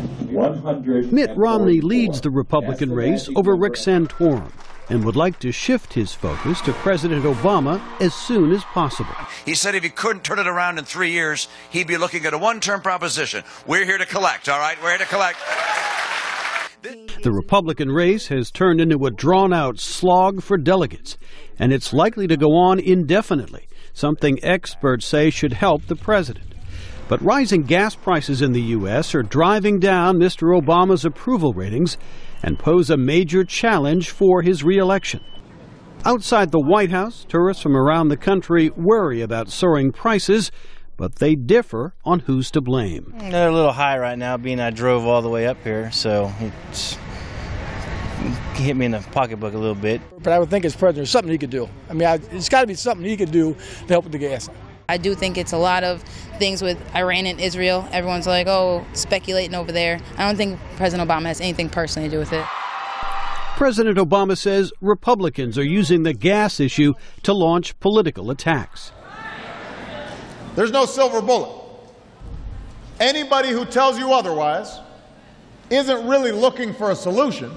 Mitt Romney leads the Republican race over Rick Santorum and would like to shift his focus to President Obama as soon as possible. He said if he couldn't turn it around in 3 years, he'd be looking at a one-term proposition. We're here to collect, all right? We're here to collect. The Republican race has turned into a drawn-out slog for delegates, and it's likely to go on indefinitely, something experts say should help the president. But rising gas prices in the U.S. are driving down Mr. Obama's approval ratings and pose a major challenge for his re-election. Outside the White House, tourists from around the country worry about soaring prices, but they differ on who's to blame. They're a little high right now, being I drove all the way up here, so it's hit me in the pocketbook a little bit. But I would think as president, there's something he could do. I mean, it's got to be something he could do to help with the gas. I do think it's a lot of things with Iran and Israel. Everyone's like, oh, speculating over there. I don't think President Obama has anything personally to do with it. President Obama says Republicans are using the gas issue to launch political attacks. There's no silver bullet. Anybody who tells you otherwise isn't really looking for a solution.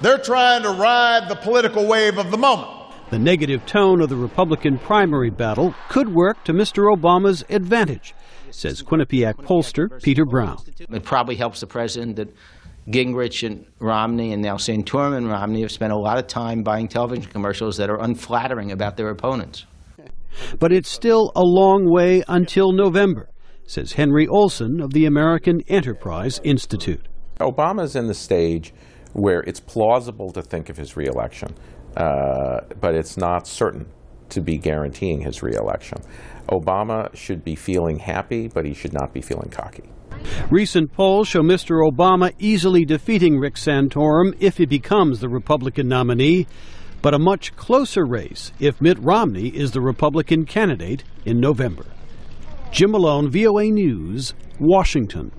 They're trying to ride the political wave of the moment. The negative tone of the Republican primary battle could work to Mr. Obama's advantage, says Quinnipiac pollster Peter Brown. It probably helps the president that Gingrich and Romney and now Santorum and Romney have spent a lot of time buying television commercials that are unflattering about their opponents. But it's still a long way until November, says Henry Olson of the American Enterprise Institute. Obama's in the stage where it's plausible to think of his re-election. But it's not certain to be guaranteeing his re-election. Obama should be feeling happy, but he should not be feeling cocky. Recent polls show Mr. Obama easily defeating Rick Santorum if he becomes the Republican nominee, but a much closer race if Mitt Romney is the Republican candidate in November. Jim Malone, VOA News, Washington.